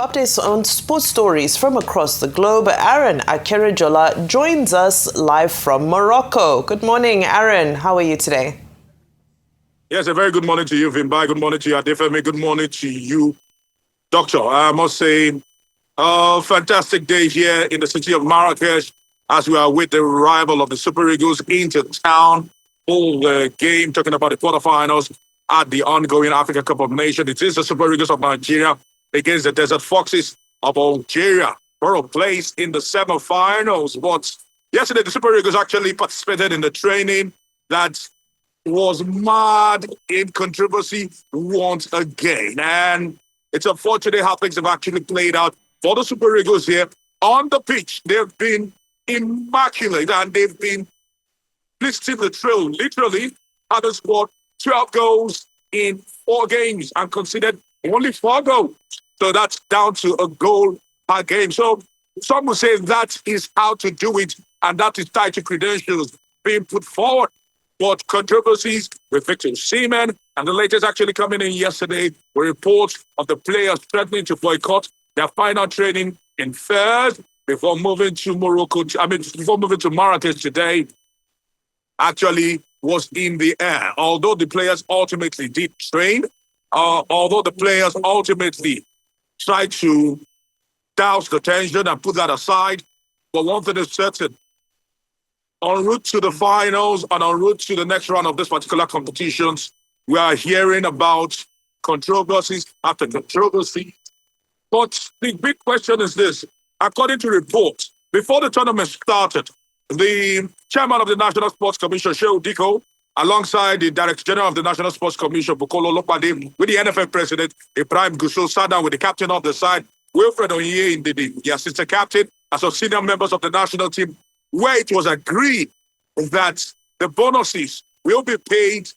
updates on sports stories from across the globe. Aaron Akerajola joins us live from Morocco. Good morning, Aaron. How are you today? Yes, a very good morning to you, Vimbai. Good morning to you, Adefemi. Good morning to you, Doctor. I must say, a fantastic day here in the city of Marrakesh as we are with the arrival of the Super Eagles into town. Full game, talking about the quarterfinals at the ongoing Africa Cup of Nations. It is the Super Eagles of Nigeria against the Desert Foxes of Algeria for a place in the semi-finals. But yesterday, the Super Eagles actually participated in the training that was mad in controversy once again. And it's unfortunate how things have actually played out for the Super Eagles here. On the pitch, they've been immaculate and they've been listing the trail, literally, having scored 12 goals in 4 games and conceded only 4 goals. So that's down to a goal per game. So some will say that is how to do it, and that is tied to credentials being put forward. But controversies with Victor Osimhen, and the latest actually coming in yesterday were reports of the players threatening to boycott their final training in Fez before moving to before moving to Marrakesh today, actually was in the air. Although the players ultimately did train, although the players ultimately tried to douse the tension and put that aside, but one thing is certain: en route to the finals and en route to the next round of this particular competitions, we are hearing about controversies after controversy. But the big question is this: according to reports, before the tournament started, the chairman of the National Sports Commission, Shehu Diko, alongside the Director General of the National Sports Commission, Bukolo Lopade, with the NFF President, Ibrahim Gusau, sat down with the captain of the side, Wilfred Onye, the assistant captain, and some senior members of the national team, where it was agreed that the bonuses will be paid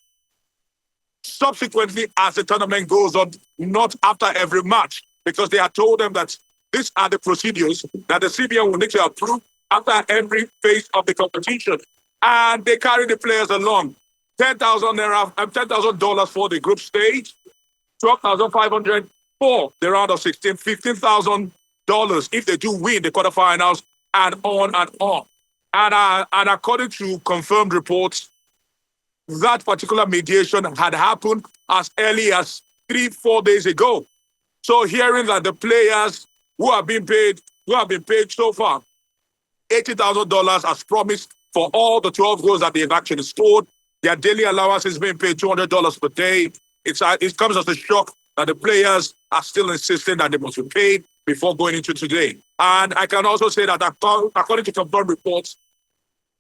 subsequently as the tournament goes on, not after every match, because they had told them that these are the procedures that the CBN will need to approve after every phase of the competition. And they carry the players along. $10,000 for the group stage, $12,500 for the round of 16, $15,000 if they do win the quarterfinals, and on and on. And according to confirmed reports, that particular mediation had happened as early as 3-4 days ago. So hearing that the players who have been paid so far $80,000 as promised for all the 12 goals that they've actually scored, their daily allowance is being paid $200 per day. It comes as a shock that the players are still insisting that they must be paid before going into today. And I can also say that according to confirmed reports,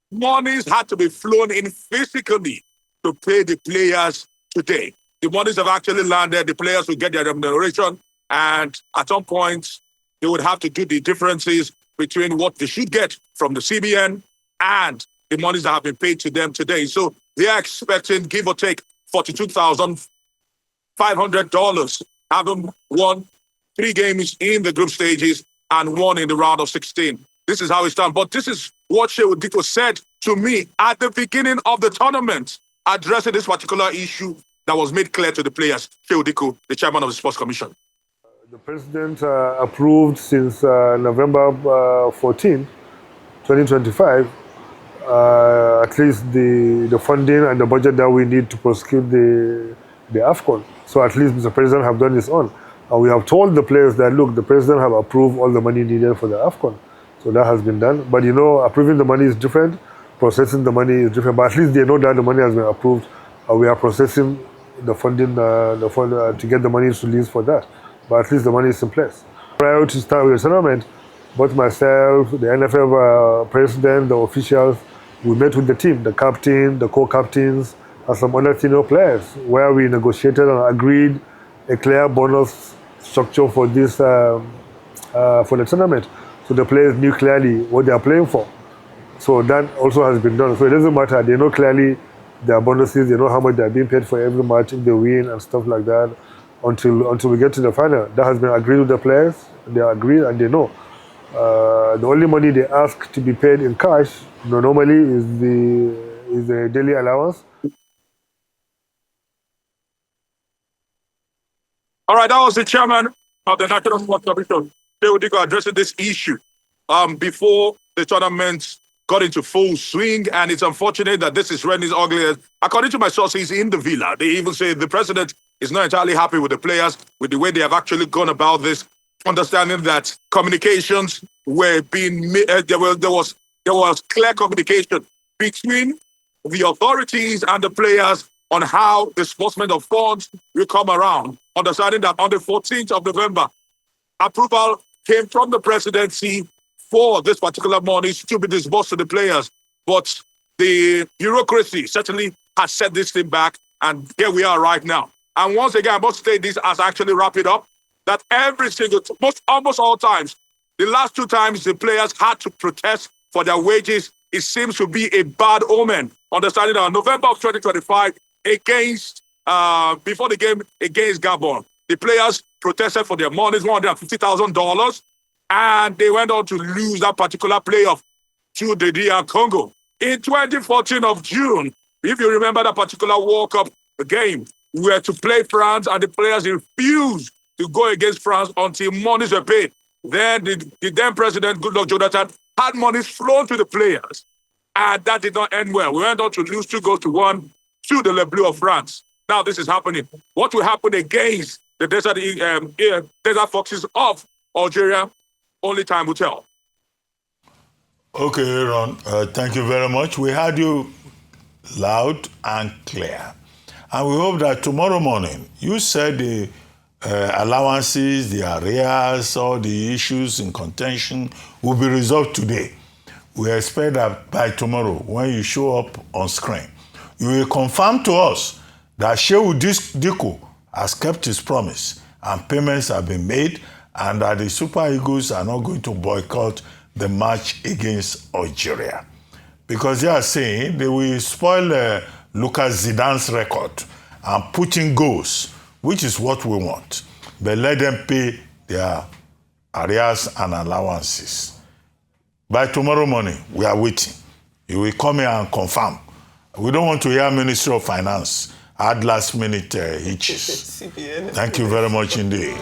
monies had to be flown in physically to pay the players today. The monies have actually landed. The players will get their remuneration, and at some point, they would have to do the differences between what they should get from the CBN and the monies that have been paid to them today. So they are expecting, give or take, $42,500, having won 3 games in the group stages and 1 in the round of 16. This is how it's done. But this is what Shehu Diko said to me at the beginning of the tournament, addressing this particular issue that was made clear to the players. Shehu Diko, the chairman of the Sports Commission. The president approved since November 14, 2025, at least the funding and the budget that we need to prosecute the AFCON. So at least the president have done his own. And we have told the players that, look, the president have approved all the money needed for the AFCON. So that has been done. But you know, approving the money is different, processing the money is different. But at least they know that the money has been approved. We are processing the funding to get the money released for that. But at least the money is in place. Prior to start with the tournament, both myself, the NFF president, the officials, we met with the team, the captain, the co-captains, and some other senior players, where we negotiated and agreed a clear bonus structure for this for the tournament. So the players knew clearly what they are playing for. So that also has been done. So it doesn't matter. They know clearly their bonuses. They know how much they are being paid for every match if they win and stuff like that. Until we get to the final, that has been agreed with the players. They agreed and they know. The only money they ask to be paid in cash, normally is the daily allowance. All right, that was the chairman of the National Sports Commission, Teodiko, addressing this issue before the tournament got into full swing, and it's unfortunate that this is running its ugly. According to my sources in the Villa, they even say the president is not entirely happy with the players, with the way they have actually gone about this, understanding that communications were being there was clear communication between the authorities and the players on how disbursement of funds will come around, understanding that on the 14th of November, approval came from the presidency for this particular money to be disbursed to the players. But the bureaucracy certainly has set this thing back, and here we are right now. And once again, I must say this as I actually wrap it up, that every single, almost all times, the last 2 times the players had to protest for their wages, it seems to be a bad omen. Understanding that on November of 2025, before the game against Gabon, the players protested for their money, $150,000, and they went on to lose that particular playoff to the DR Congo. In 2014 of June, if you remember that particular World Cup game, we were to play France, and the players refused to go against France until monies were paid. Then the then president, Goodluck Jonathan, had money flown to the players, and that did not end well. We went on to lose 2-1 to the Le Bleu of France. Now this is happening. What will happen against the Desert Foxes of Algeria? Only time will tell. Okay, Aaron, thank you very much. We heard you loud and clear. And we hope that tomorrow morning, you said the allowances, the arrears, all the issues in contention will be resolved today. We expect that by tomorrow, when you show up on screen, you will confirm to us that Shehu Diko has kept his promise and payments have been made, and that the Super Eagles are not going to boycott the match against Algeria. Because they are saying they will spoil Lucas Zidane's record and put in goals, which is what we want. But let them pay their arrears and allowances. By tomorrow morning, we are waiting. You will come here and confirm. We don't want to hear Ministry of Finance add last-minute hitches. Thank you very much indeed.